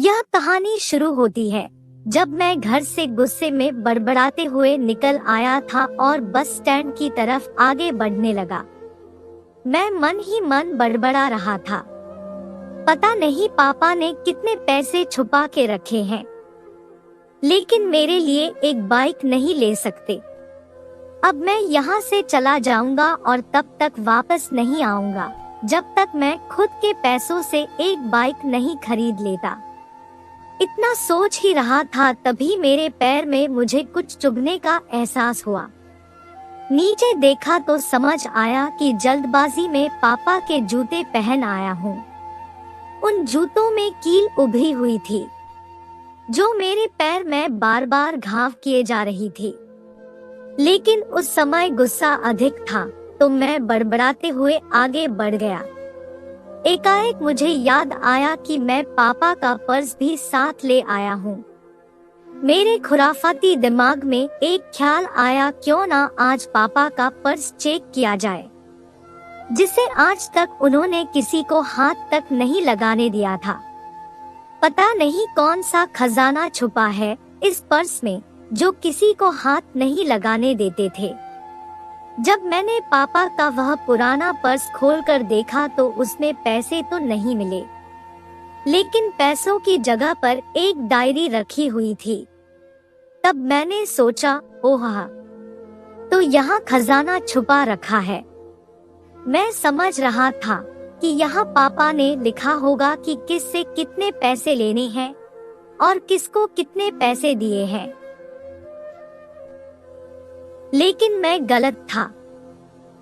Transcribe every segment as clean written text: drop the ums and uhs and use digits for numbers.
यह कहानी शुरू होती है जब मैं घर से गुस्से में बड़बड़ाते हुए निकल आया था और बस स्टैंड की तरफ आगे बढ़ने लगा। मैं मन ही मन बड़बड़ा रहा था। पता नहीं पापा ने कितने पैसे छुपा के रखे हैं, लेकिन मेरे लिए एक बाइक नहीं ले सकते। अब मैं यहाँ से चला जाऊंगा और तब तक वापस नहीं आऊंगा जब तक मैं खुद के पैसों से एक बाइक नहीं खरीद लेता। इतना सोच ही रहा था तभी मेरे पैर में मुझे कुछ चुभने का एहसास हुआ। नीचे देखा तो समझ आया कि जल्दबाजी में पापा के जूते पहन आया हूँ। उन जूतों में कील उभरी हुई थी जो मेरे पैर में बार बार घाव किए जा रही थी। लेकिन उस समय गुस्सा अधिक था तो मैं बड़बड़ाते हुए आगे बढ़ गया। एकाएक मुझे याद आया कि मैं पापा का पर्स भी साथ ले आया हूँ। मेरे खुराफाती दिमाग में एक ख्याल आया, क्यों ना आज पापा का पर्स चेक किया जाए, जिसे आज तक उन्होंने किसी को हाथ तक नहीं लगाने दिया था। पता नहीं कौन सा खजाना छुपा है इस पर्स में जो किसी को हाथ नहीं लगाने देते थे। जब मैंने पापा का वह पुराना पर्स खोलकर देखा तो उसमें पैसे तो नहीं मिले, लेकिन पैसों की जगह पर एक डायरी रखी हुई थी। तब मैंने सोचा, ओह, तो यहाँ खजाना छुपा रखा है। मैं समझ रहा था कि यहाँ पापा ने लिखा होगा कि किससे कितने पैसे लेने हैं और किसको कितने पैसे दिए हैं। लेकिन मैं गलत था।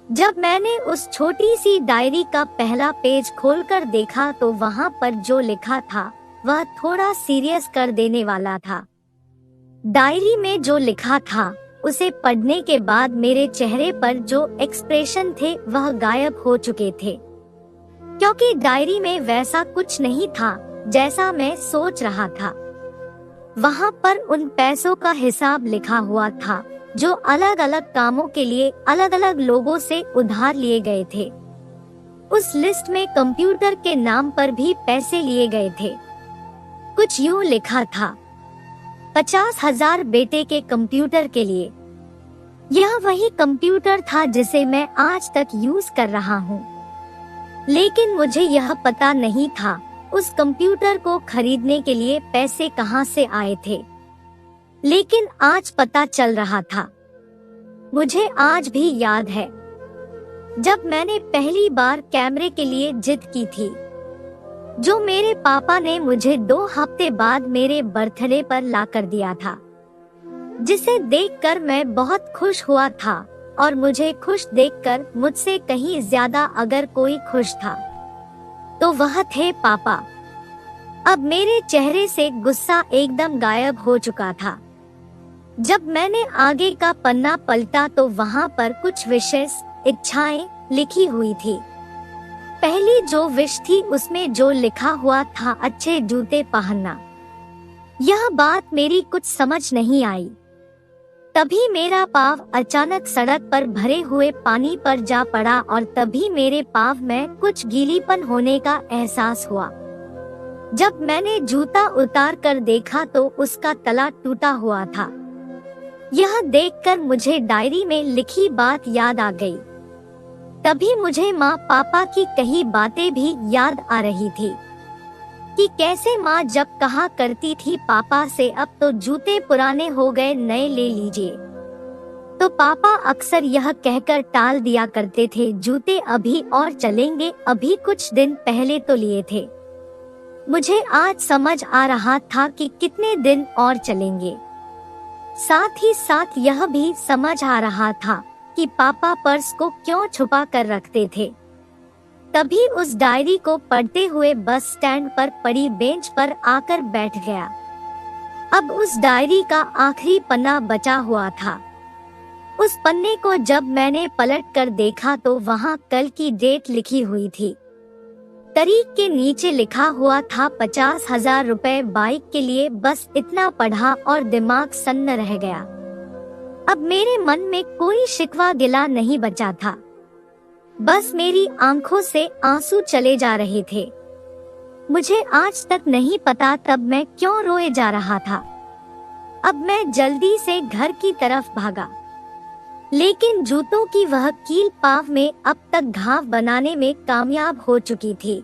जब मैंने उस छोटी सी डायरी का पहला पेज खोलकर देखा तो वहाँ पर जो लिखा था वह थोड़ा सीरियस कर देने वाला था। डायरी में जो लिखा था उसे पढ़ने के बाद मेरे चेहरे पर जो एक्सप्रेशन थे वह गायब हो चुके थे, क्योंकि डायरी में वैसा कुछ नहीं था जैसा मैं सोच रहा था। वहाँ पर उन पैसों का हिसाब लिखा हुआ था जो अलग अलग कामों के लिए अलग अलग लोगों से उधार लिए गए थे। उस लिस्ट में कंप्यूटर के नाम पर भी पैसे लिए गए थे। कुछ यूं लिखा था, 50,000 बेटे के कंप्यूटर के लिए। यह वही कंप्यूटर था जिसे मैं आज तक यूज कर रहा हूँ, लेकिन मुझे यह पता नहीं था उस कंप्यूटर को खरीदने के लिए पैसे कहाँ से आए थे। लेकिन आज पता चल रहा था। मुझे आज भी याद है जब मैंने पहली बार कैमरे के लिए जिद की थी, जो मेरे पापा ने मुझे 2 हफ्ते बाद मेरे बर्थडे पर ला कर दिया था, जिसे देखकर मैं बहुत खुश हुआ था। और मुझे खुश देखकर मुझसे कहीं ज्यादा अगर कोई खुश था तो वह थे पापा। अब मेरे चेहरे से गुस्सा एकदम गायब हो चुका था। जब मैंने आगे का पन्ना पलटा तो वहाँ पर कुछ विशेष इच्छाएं लिखी हुई थी। पहली जो विश थी उसमें जो लिखा हुआ था, अच्छे जूते पहनना। यह बात मेरी कुछ समझ नहीं आई। तभी मेरा पाँव अचानक सड़क पर भरे हुए पानी पर जा पड़ा और तभी मेरे पाँव में कुछ गीलीपन होने का एहसास हुआ। जब मैंने जूता उतार कर देखा तो उसका तला टूटा हुआ था। यह देखकर मुझे डायरी में लिखी बात याद आ गई। तभी मुझे माँ पापा की कही बातें भी याद आ रही थी कि कैसे माँ जब कहा करती थी पापा से, अब तो जूते पुराने हो गए, नए ले लीजिए, तो पापा अक्सर यह कहकर टाल दिया करते थे, जूते अभी और चलेंगे, अभी कुछ दिन पहले तो लिए थे। मुझे आज समझ आ रहा था कि कितने दिन और चलेंगे। साथ ही साथ यह भी समझ आ रहा था कि पापा पर्स को क्यों छुपा कर रखते थे। तभी उस डायरी को पढ़ते हुए बस स्टैंड पर पड़ी बेंच पर आकर बैठ गया। अब उस डायरी का आखिरी पन्ना बचा हुआ था। उस पन्ने को जब मैंने पलट कर देखा तो वहाँ कल की डेट लिखी हुई थी। तारीख के नीचे लिखा हुआ था 50,000 रुपए बाइक के लिए। बस इतना पढ़ा और दिमाग सन्न रह गया। अब मेरे मन में कोई शिकवा गिला नहीं बचा था। बस मेरी आंखों से आंसू चले जा रहे थे। मुझे आज तक नहीं पता तब मैं क्यों रोए जा रहा था। अब मैं जल्दी से घर की तरफ भागा, लेकिन जूतों की वह कील पाँव में अब तक घाव बनाने में कामयाब हो चुकी थी।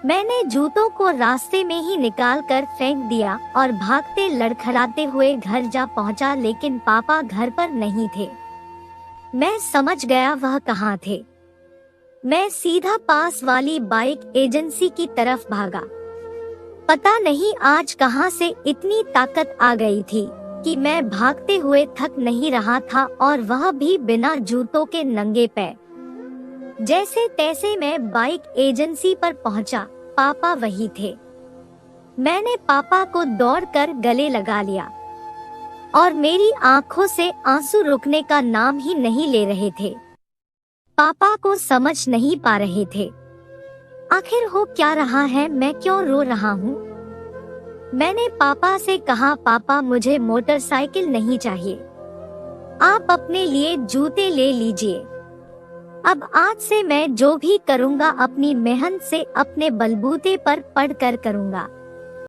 मैंने जूतों को रास्ते में ही निकाल कर फेंक दिया और भागते लड़खड़ाते हुए घर जा पहुंचा, लेकिन पापा घर पर नहीं थे। मैं समझ गया वह कहाँ थे। मैं सीधा पास वाली बाइक एजेंसी की तरफ भागा। पता नहीं आज कहां से इतनी ताकत आ गई थी कि मैं भागते हुए थक नहीं रहा था, और वह भी बिना जूतों के नंगे पैर। जैसे तैसे मैं बाइक एजेंसी पर पहुंचा। पापा वही थे। मैंने पापा को दौड़कर गले लगा लिया और मेरी आंखों से आंसू रुकने का नाम ही नहीं ले रहे थे। पापा को समझ नहीं पा रहे थे आखिर हो क्या रहा है, मैं क्यों रो रहा हूँ। मैंने पापा से कहा, पापा मुझे मोटरसाइकिल नहीं चाहिए, आप अपने लिए जूते ले लीजिए। अब आज से मैं जो भी करूँगा अपनी मेहनत से अपने बलबूते पर पढ़कर करूँगा।